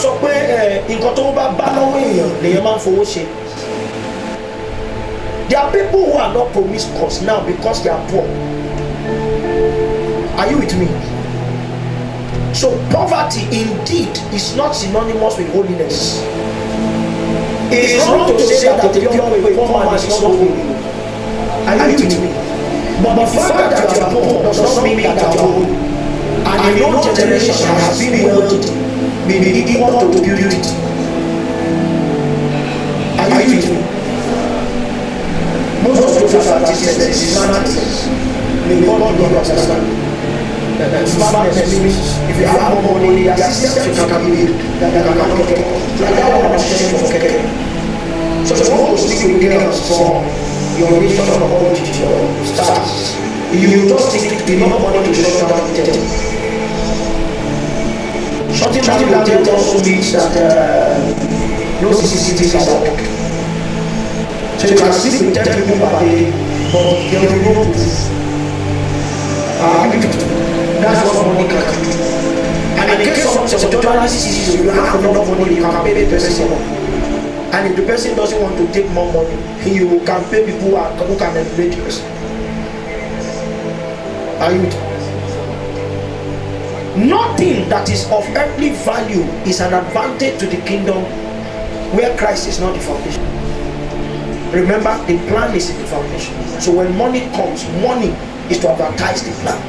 sọ pé nǹkan tó bá bá lọ́wọ́ èèyàn lèèyàn máa ń fowó ṣe. There are people who are not promiscuous now because they are poor. Are you with me? So poverty indeed is not synonymous with holiness. It is wrong to say that the poor man is not holy. Are you with me? But the fact that you are poor does not mean that you are holy. And in no generation has been wealthy, been equal to purity. Are you with me? Most of those artists is madness. May God not understand. Madness means if you have more money, the assistance you can give that you cannot get. Like that one was just for Keke. So if you want to stick with girls from your nation of origin, your stars, you just think enough money to shut down the temple. Shutting down the temple also means that no CCTV is allowed. So you can sleep with 10 people per day, but there will be no proof. That's what money can do. And in case of journalist issues, you have enough money, you can pay the person more. And if the person doesn't want to take more money, you can pay people who can emulate the person. Are you? Nothing that is of earthly value is an advantage to the kingdom where Christ is not the foundation. Remember, the plan is in the foundation. So when money comes, money is to advertise the plan.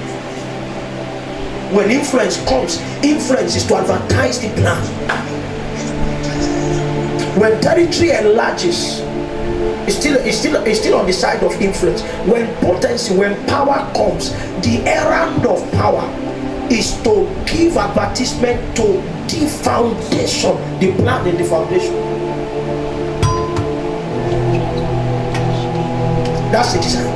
When influence comes, influence is to advertise the plan. When territory enlarges, it's still on the side of influence. When potency, when power comes, the errand of power is to give advertisement to the foundation, the plan in the foundation. That's the design.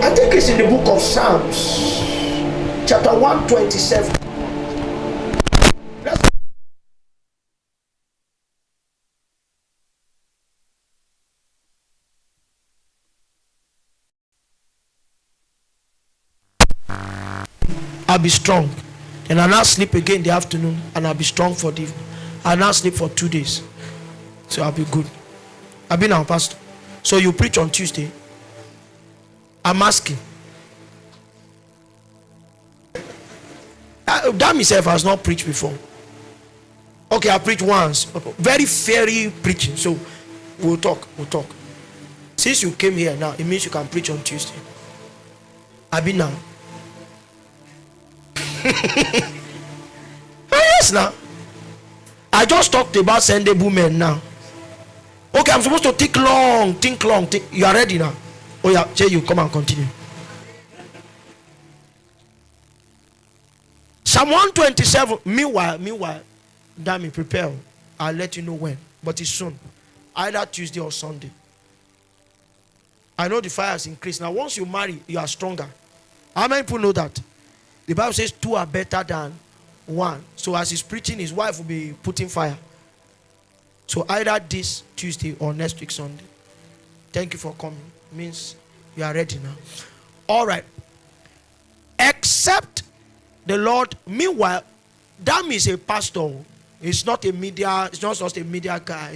I think it's in the book of Psalms, chapter 127. I'll be strong. Then I'll now sleep again in the afternoon, and I'll be strong for the evening. I'll now sleep for 2 days. So I'll be good. I've been our pastor. So you preach on Tuesday. I'm asking. That myself has not preached before. Okay, I preached once. Very fairy preaching. So we'll talk. Since you came here now, it means you can preach on Tuesday. I've been now. Yes, now. I just talked about Sunday women now. Okay, I'm supposed to think long. You are ready now? Oh yeah, Jay, you come and continue. Psalm 127. Meanwhile, Dami, prepare. I'll let you know when, but it's soon. Either Tuesday or Sunday. I know the fire has increased. Now, once you marry, you are stronger. How many people know that? The Bible says 2 are better than 1. So as he's preaching, his wife will be putting fire. So either this Tuesday or next week Sunday. Thank you for coming. Means you are ready now. All right. Except the Lord. Meanwhile, Dam is a pastor. He's not a media. He's not just a media guy.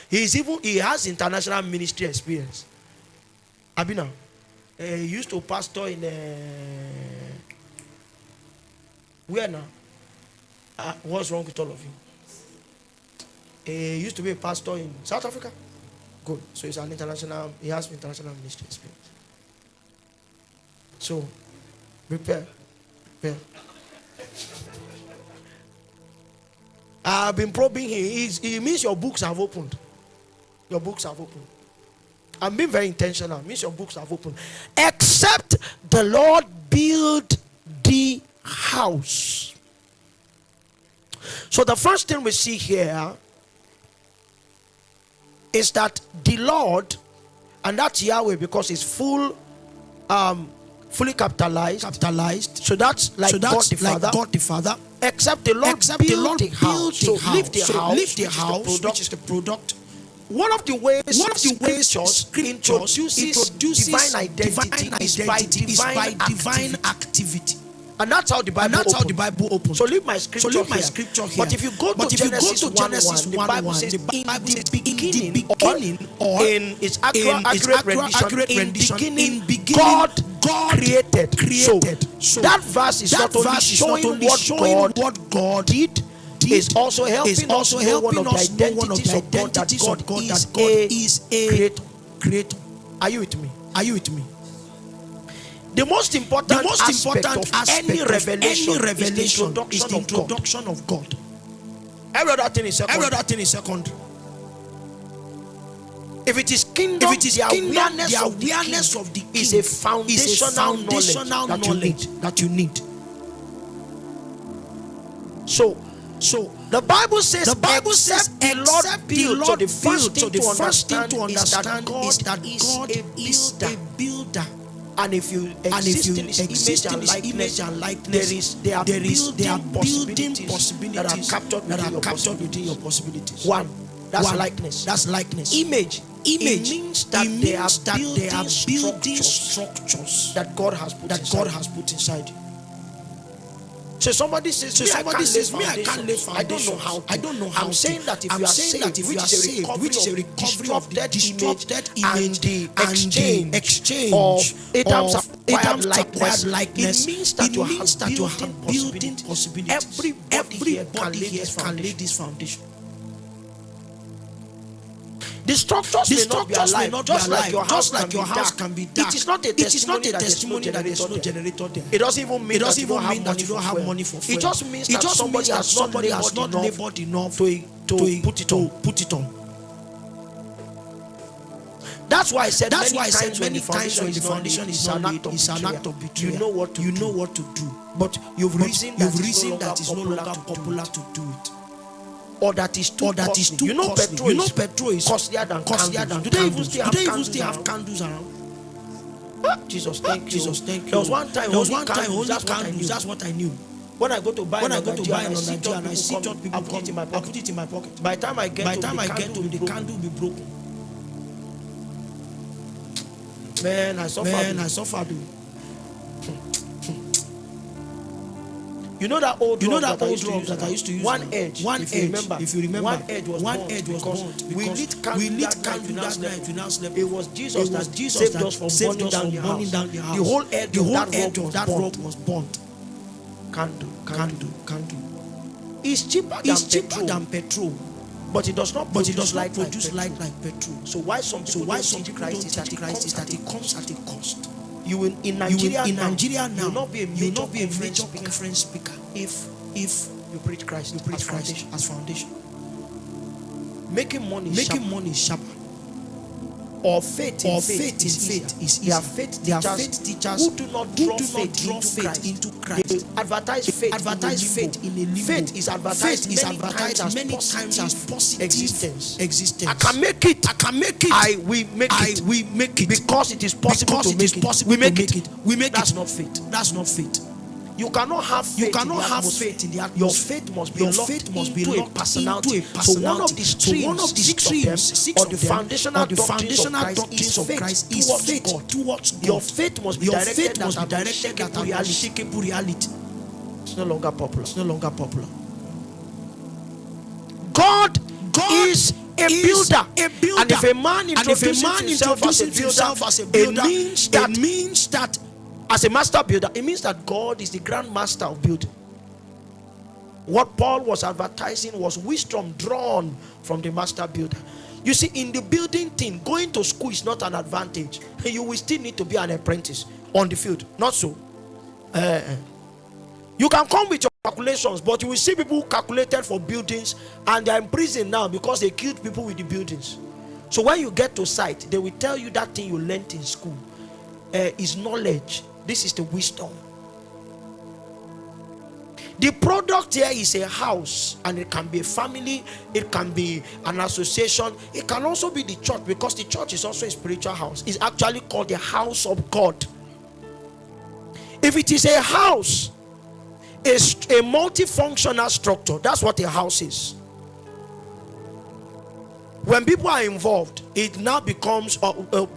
He has international ministry experience. Abina. He used to pastor in where now? What's wrong with all of you? He used to be a pastor in South Africa. Good. So he has international ministry experience. So prepare. I've been probing him. It means your books have opened. Your books have opened. I'm being very intentional. It means your books have opened. Except the Lord build the house. So the first thing we see here is that the Lord, and that's Yahweh because it's fully capitalized. So that's like God the Father. Except the Lord built the house. So leave the house, which is the product. One of the ways scriptures introduces divine identity is by divine activity. And that's how the Bible opens. So leave my scripture here. But if you go to Genesis 1:1, the Bible says, in the beginning, or in its accurate rendition, in beginning, God created. So that verse is not only showing what God did, is also helping us know one of the identities of God, that God is a creator. Are you with me? The most important aspect of any revelation is the introduction of God. Every other thing is secondary. If it is kingdom, the awareness of the king is a foundational knowledge that you need. So the Bible says, except the Lord build. So the first thing to understand is that God is a builder. And if you exist in his image and likeness, there are building possibilities that are captured within your possibilities. One, that's likeness. Image. It means that there are building structures that God has put inside you. So somebody says, I can't lay foundation. I don't know how. I'm saying that if you are saved, which is a recovery of the distorted image and the exchange of Adam's acquired likeness, it means that you have building possibilities. Everybody here can lay this foundation. The structures may not be alive, just like your house can be dark. It is not a testimony that there is no generator there. It doesn't even mean that you don't have money for fuel. It just means that somebody has not labored enough to put it on. That's why I said many times when the foundation is an act of betrayal. You know what to do. But you've reasoned that it's no longer popular to do it. Or that is too costly. You know petrol is costlier than candles. Do they even still have candles around? Jesus, thank you. There was one time only candles. That's what I knew. When I go to buy and I see church people, I put it in my pocket. By the time I get to the candle will be broken. Man, I suffered. You know that old rug that I used to use. One edge. If you remember, one edge was burnt. We lit candle that night. We now slept. It was Jesus that saved us from burning down the house. The whole edge of that rug was burnt. Candle. It's cheaper than petrol. But it does not produce light like petrol. So why some people teach Christ is that it comes at a cost. You will in Nigeria now. You will not be a major conference speaker if you preach Christ as foundation. Making money is sharper. Or faith is easier. There are faith teachers who do not draw faith into Christ. They advertise faith in a limbo. Faith is advertised many times as positive existence. I can make it. We make it because it is possible to make it. We make it. That's not faith. You cannot have faith in the atmosphere. Your faith must be locked into a personality. So one of the streams, or the foundational doctrines of Christ is faith towards God. Your faith must be directed at unshakable reality. It's no longer popular. God is a builder. And if a man introduces himself as a builder, it means that as a master builder, it means that God is the grand master of building. What Paul was advertising was wisdom drawn from the master builder. You see, in the building thing, going to school is not an advantage. You will still need to be an apprentice on the field. Not so. You can come with your calculations, but you will see people who calculated for buildings and they are in prison now because they killed people with the buildings. So when you get to site, they will tell you that thing you learned in school is knowledge. This is the wisdom. The product here is a house, and it can be a family, it can be an association, it can also be the church, because the church is also a spiritual house. It's actually called the house of God. If it is a house, it's a multifunctional structure. That's what a house is. When people are involved, it now becomes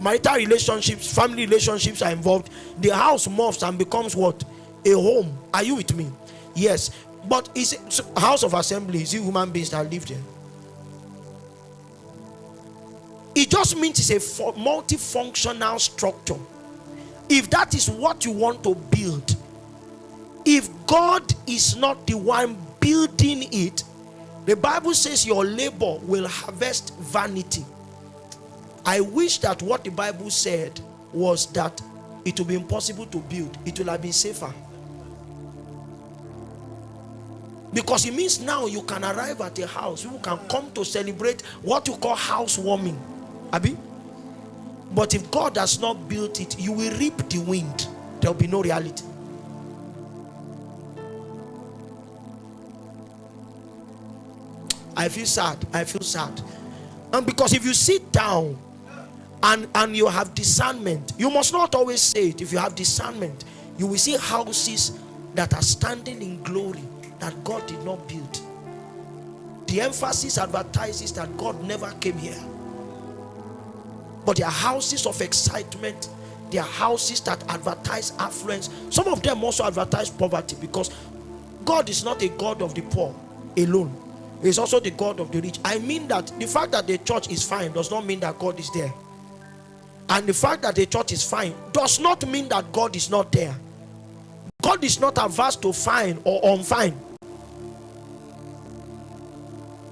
marital relationships, family relationships are involved. The house morphs and becomes what? a home. Are you with me? Yes. But is house of assembly, is it human beings that live there? It just means it's a multifunctional structure. If that is what you want to build, if God is not the one building it, the Bible says your labor will harvest vanity. I wish that what the Bible said was that it will be impossible to build. It will have been safer. Because it means now you can arrive at a house, you can come to celebrate what you call housewarming. Abi? But if God has not built it, you will reap the wind. There will be no reality. I feel sad. I feel sad. And because if you sit down and you have discernment, you must not always say it. If you have discernment, you will see houses that are standing in glory that God did not build. The emphasis advertises that God never came here. But they are houses of excitement. They are houses that advertise affluence. Some of them also advertise poverty, because God is not a God of the poor alone. He is also the God of the rich. I mean that the fact that the church is fine does not mean that God is there. And the fact that the church is fine does not mean that God is not there. God is not averse to fine or unfine.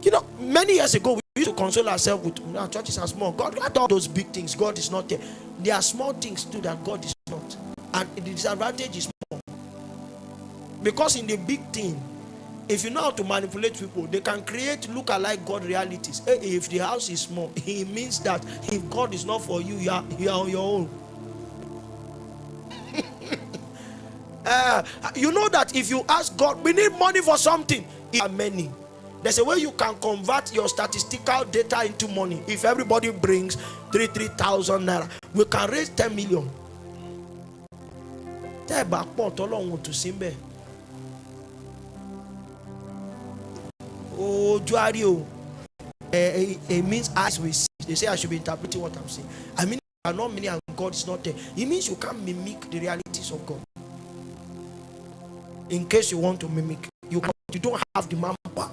You know, many years ago, we used to console ourselves with our churches are small. God got all those big things. God is not there. There are small things too that God is not. And the disadvantage is small. Because in the big thing, if you know how to manipulate people, they can create look-alike God realities. If the house is small, it means that if God is not for you, you are on your own. You know that if you ask God, we need money for something, there are many. There's a way you can convert your statistical data into money. If everybody brings 3,000 naira, we can raise 10 million. Oh, Juario. It means as we see. They say I should be interpreting what I'm saying. I mean, there are not many and God is not there. It means you can't mimic the realities of God. In case you want to mimic, you don't have the manpower.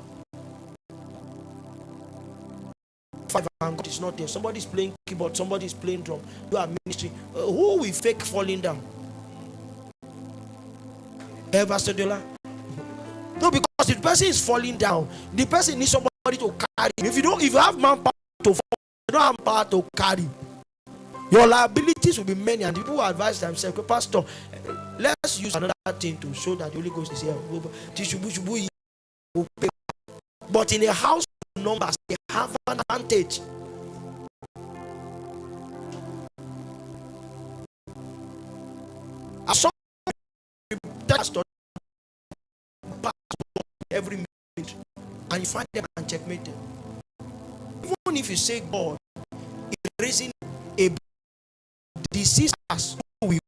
And God is not there. Somebody is playing keyboard, somebody is playing drum. You are ministry. Who will fake falling down? Ever Stodola? No, because if the person is falling down, the person needs somebody to carry. If you have manpower to fall, you don't have power to carry. Your liabilities will be many, and people will advise themselves, Pastor, let's use another thing to show that the Holy Ghost is here. But in a house of numbers, they have an advantage. Every minute, and you find them and checkmate them. Even if you say God is raising a disease as we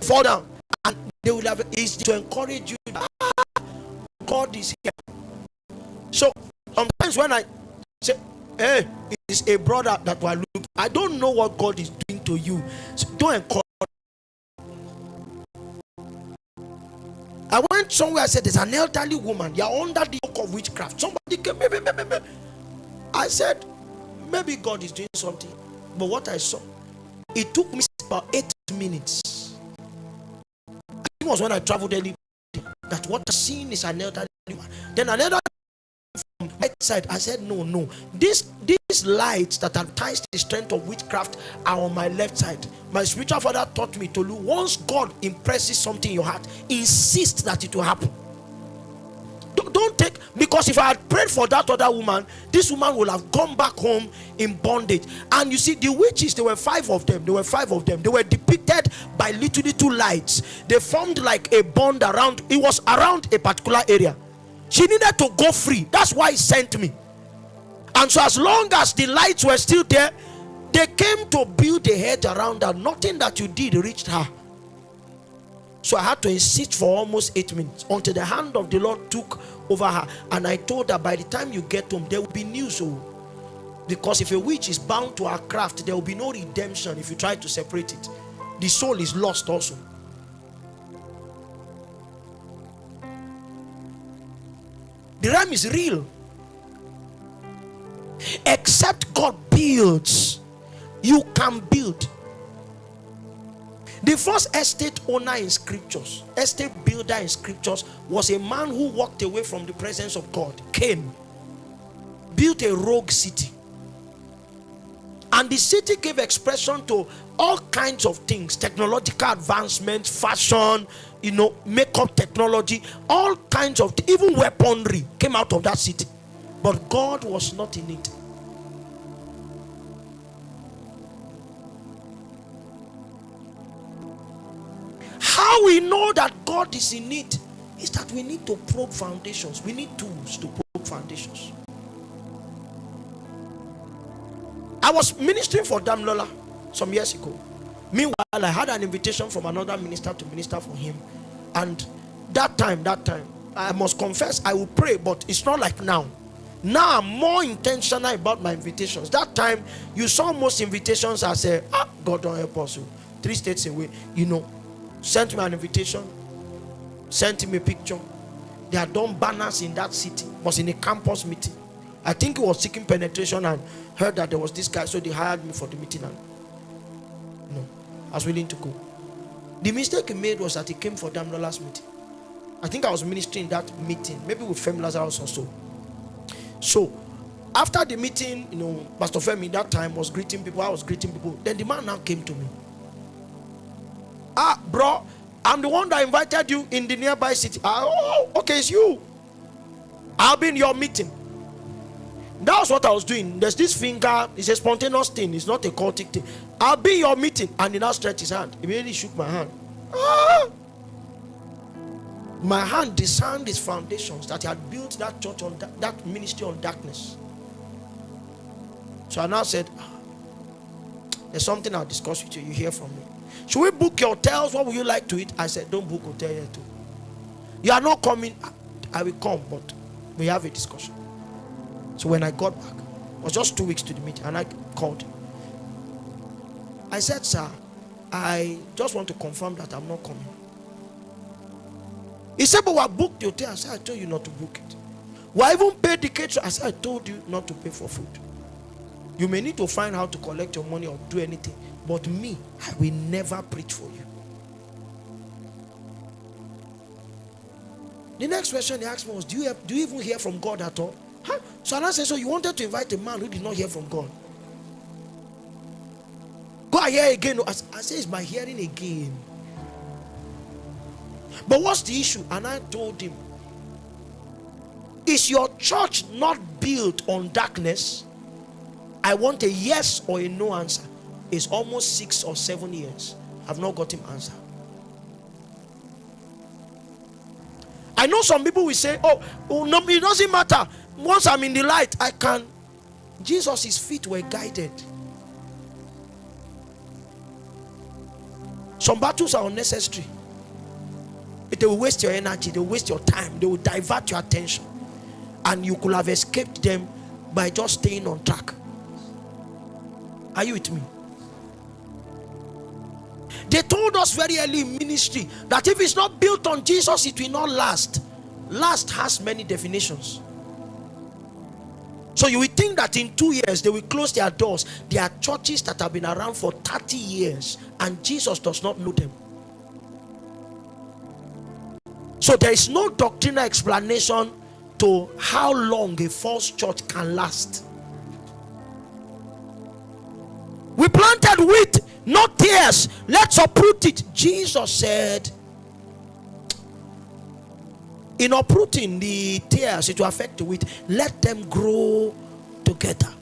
fall down, and they will have is to encourage you that God is here. So sometimes when I say, hey, it's a brother that we're looking, I don't know what God is doing to you, so don't encourage. I went somewhere, I said, there's an elderly woman, you're under the yoke of witchcraft. Somebody came, I said, maybe God is doing something. But what I saw, it took me about 8 minutes. It was when I traveled early that what I'm seeing is an elderly woman. Then another from my side, I said, no. These lights that advertise the strength of witchcraft are on my left side. My spiritual father taught me, Tolu, once God impresses something in your heart, insist that it will happen. Don't take, because if I had prayed for that other woman, this woman will have gone back home in bondage. And you see, the witches, there were 5 of them. They were depicted by little lights. They formed like a bond around, it was around a particular area. She needed to go free. That's why he sent me. And so as long as the lights were still there, they came to build a hedge around her. Nothing that you did reached her. So I had to insist for almost 8 minutes until the hand of the Lord took over her. And I told her, by the time you get home, there will be news. Because if a witch is bound to her craft, there will be no redemption if you try to separate it. the soul is lost also. The realm is real. Except God builds, you can build. The first estate owner in scriptures, estate builder in scriptures, was a man who walked away from the presence of God, came, built a rogue city. And the city gave expression to all kinds of things, technological advancements, fashion, makeup technology, all kinds of, even weaponry came out of that city. But God was not in it. How we know that God is in it is that we need to probe foundations. We need tools to probe foundations. I was ministering for Damlola some years ago. Meanwhile, I had an invitation from another minister to minister for him. And that time, I must confess, I will pray, but it's not like now. Now I'm more intentional about my invitations. That time, you saw most invitations as God don't help us. 3 states away, sent me an invitation, sent him a picture. They had done banners in that city. It was in a campus meeting. I think he was seeking penetration and heard that there was this guy, so they hired me for the meeting, and I was willing to go. The mistake he made was that he came for Damlola's meeting. I think I was ministering in that meeting, maybe with Femi Lazarus or so. So after the meeting, Pastor Femi that time was greeting people, I was greeting people. Then the man now came to me. Bro, I'm the one that invited you in the nearby city. Oh, okay, it's you. I'll be in your meeting. That was what I was doing. There's this finger, it's a spontaneous thing, it's not a cultic thing. I'll be in your meeting. And he now stretched his hand. He immediately shook my hand. My hand discerned his foundations, that he had built that church on that ministry on darkness. So I now said, there's something I'll discuss with you. You hear from me. Should we book your hotels? What would you like to eat? I said, don't book hotel here too. You are not coming. I will come, but we have a discussion. So when I got back, it was just 2 weeks to the meeting, and I called. I said, sir, I just want to confirm that I'm not coming. He said, but I booked the hotel. I said, I told you not to book it. Well, I even paid the caterer. I said, I told you not to pay for food. You may need to find how to collect your money or do anything. But me, I will never preach for you. The next question he asked me was, do you even hear from God at all? Huh? So I said, so you wanted to invite a man who did not hear from God? Go and hear again. I said, it's my hearing again. But what's the issue? And I told him, is your church not built on darkness? I want a yes or a no answer. It's almost 6 or 7 years. I've not got him answer. I know some people will say, oh no, it doesn't matter. Once I'm in the light, I can. Jesus' feet were guided. Some battles are unnecessary. They will waste your energy, they will waste your time, they will divert your attention. And you could have escaped them by just staying on track. Are you with me? They told us very early in ministry that if it's not built on Jesus, it will not last. Last has many definitions. So you will think that in 2 years they will close their doors. There are churches that have been around for 30 years and Jesus does not know them. So there is no doctrinal explanation to how long a false church can last. We planted wheat, not tares. Let's uproot it. Jesus said, in uprooting the tares, it will affect the wheat. Let them grow together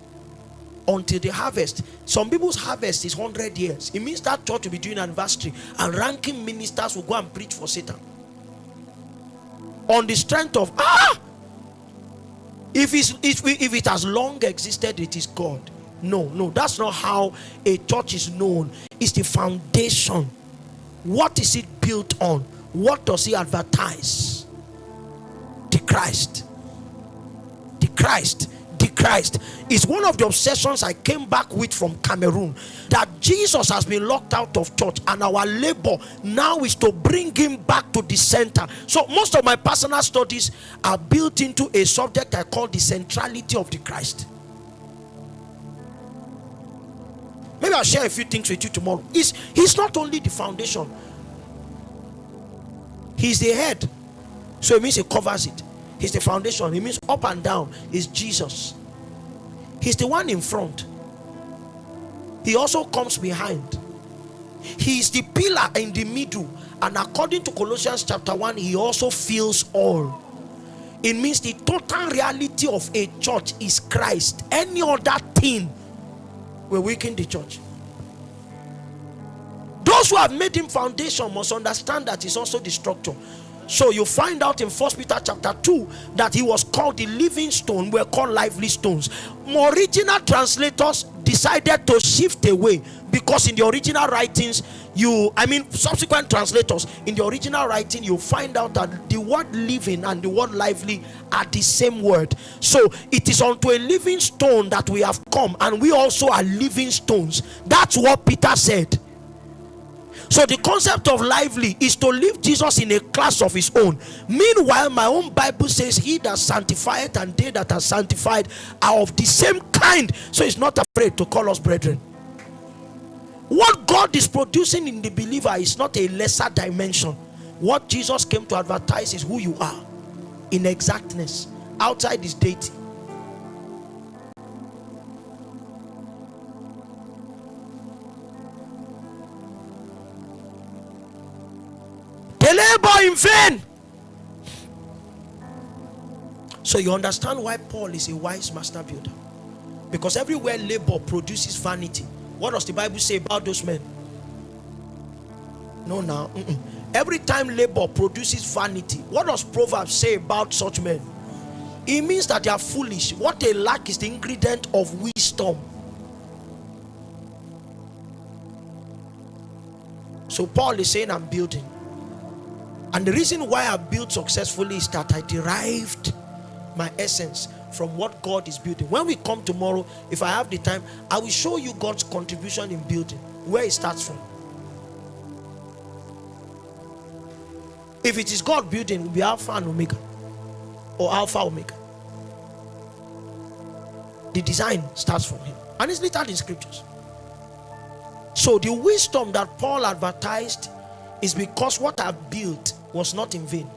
until the harvest. Some people's harvest is 100 years. It means that church will be doing anniversary and ranking ministers will go and preach for Satan. On the strength of, if it has long existed, it is God. No, that's not how a church is known. It's the foundation. What is it built on? What does he advertise? The Christ. The Christ. The Christ is one of the obsessions I came back with from Cameroon. That Jesus has been locked out of church, and our labor now is to bring him back to the center. So most of my personal studies are built into a subject I call the centrality of the Christ. Maybe I'll share a few things with you tomorrow. He's not only the foundation, he's the head. So it means he covers it. He's the foundation. It means up and down is Jesus. He's the one in front. He also comes behind. He is the pillar in the middle. And according to Colossians chapter 1, he also fills all. It means the total reality of a church is Christ. Any other thing will weaken the church. Those who have made him foundation must understand that he's also the structure. So you find out in 1 Peter chapter 2 that he was called the living stone. We're called lively stones. More original translators decided to shift away, because in the original writings, subsequent translators, in the original writing, you find out that the word living and the word lively are the same word. So it is unto a living stone that we have come, and we also are living stones. That's what Peter said. So the concept of lively is to leave Jesus in a class of his own. Meanwhile, my own Bible says, he that sanctifieth and they that are sanctified are of the same kind. So he's not afraid to call us brethren. What God is producing in the believer is not a lesser dimension. What Jesus came to advertise is who you are in exactness. Outside is deity. They labor in vain. So you understand why Paul is a wise master builder. Because everywhere labor produces vanity. What does the Bible say about those men? No, now. Every time labor produces vanity, what does Proverbs say about such men? It means that they are foolish. What they lack is the ingredient of wisdom. So Paul is saying, I'm building. And the reason why I built successfully is that I derived my essence from what God is building. When we come tomorrow, if I have the time, I will show you God's contribution in building, where it starts from. If it is God building, it will be Alpha and Omega, or Alpha Omega. The design starts from him, and it's littered in scriptures. So the wisdom that Paul advertised is because what I built was not in vain.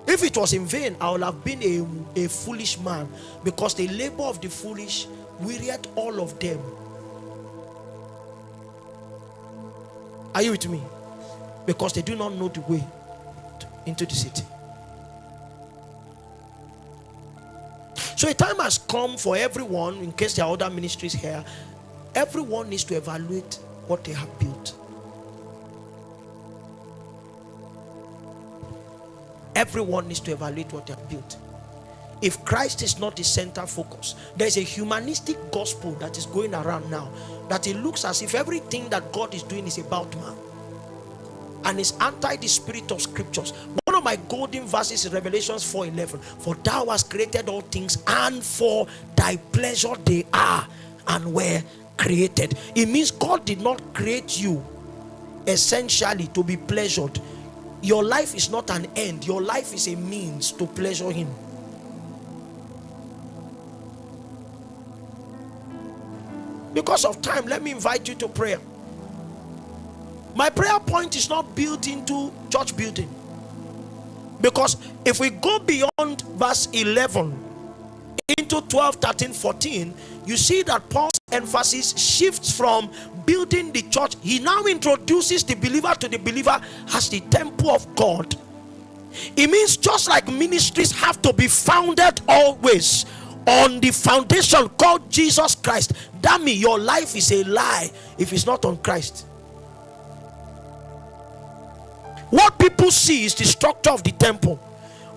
If it was in vain, I would have been a foolish man, because the labor of the foolish wearied all of them. Are you with me? Because they do not know the way into the city. So a time has come for everyone, in case there are other ministries here, everyone needs to evaluate what they have built. Everyone needs to evaluate what they have built. If Christ is not the center focus, there's a humanistic gospel that is going around now, that it looks as if everything that God is doing is about man, and is anti the spirit of scriptures. One of my golden verses is Revelations 4:11. For thou hast created all things, and for thy pleasure they are and were created. It means God did not create you essentially to be pleasured. Your life is not an end. Your life is a means to pleasure him. Because of time, let me invite you to prayer. My prayer point is not built into church building. Because if we go beyond verse 11 into 12, 13, 14, you see that Paul's emphasis shifts from building the church. He now introduces the believer to the believer as the temple of God. It means just like ministries have to be founded always on the foundation called Jesus Christ, that means your life is a lie if it's not on Christ. What people see is the structure of the temple,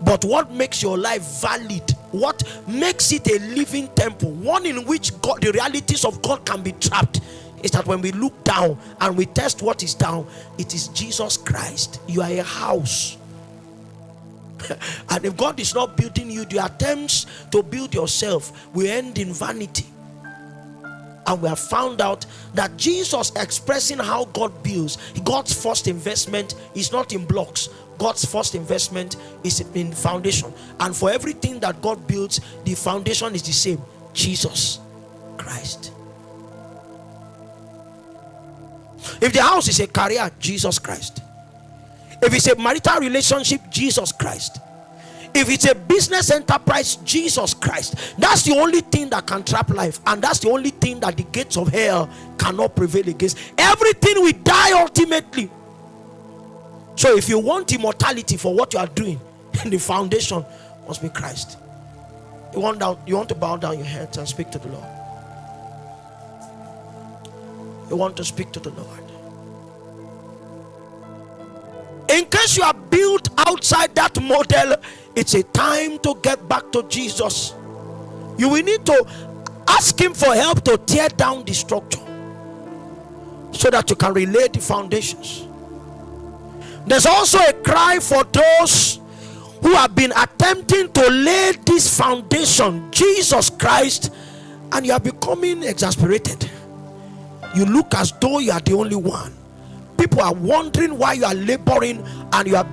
but what makes your life valid, what makes it a living temple, one in which God, the realities of God can be trapped, is that when we look down and we test what is down, it is Jesus Christ. You are a house. And if God is not building you, the attempts to build yourself will end in vanity. And we have found out that Jesus expressing how God builds, God's first investment is not in blocks. God's first investment is in foundation. And for everything that God builds, the foundation is the same: Jesus Christ. If the house is a career, Jesus Christ. If it's a marital relationship, Jesus Christ. If it's a business enterprise, Jesus Christ. That's the only thing that can trap life, and that's the only thing that the gates of hell cannot prevail against. Everything will die ultimately. So if you want immortality for what you are doing, the foundation must be Christ. You want to bow down your heads and speak to the Lord. You want to speak to the Lord. In case you are built outside that model, it's a time to get back to Jesus. You will need to ask him for help to tear down the structure so that you can relay the foundations. There's also a cry for those who have been attempting to lay this foundation, Jesus Christ, and you are becoming exasperated. You look as though you are the only one. People are wondering why you are laboring, and you are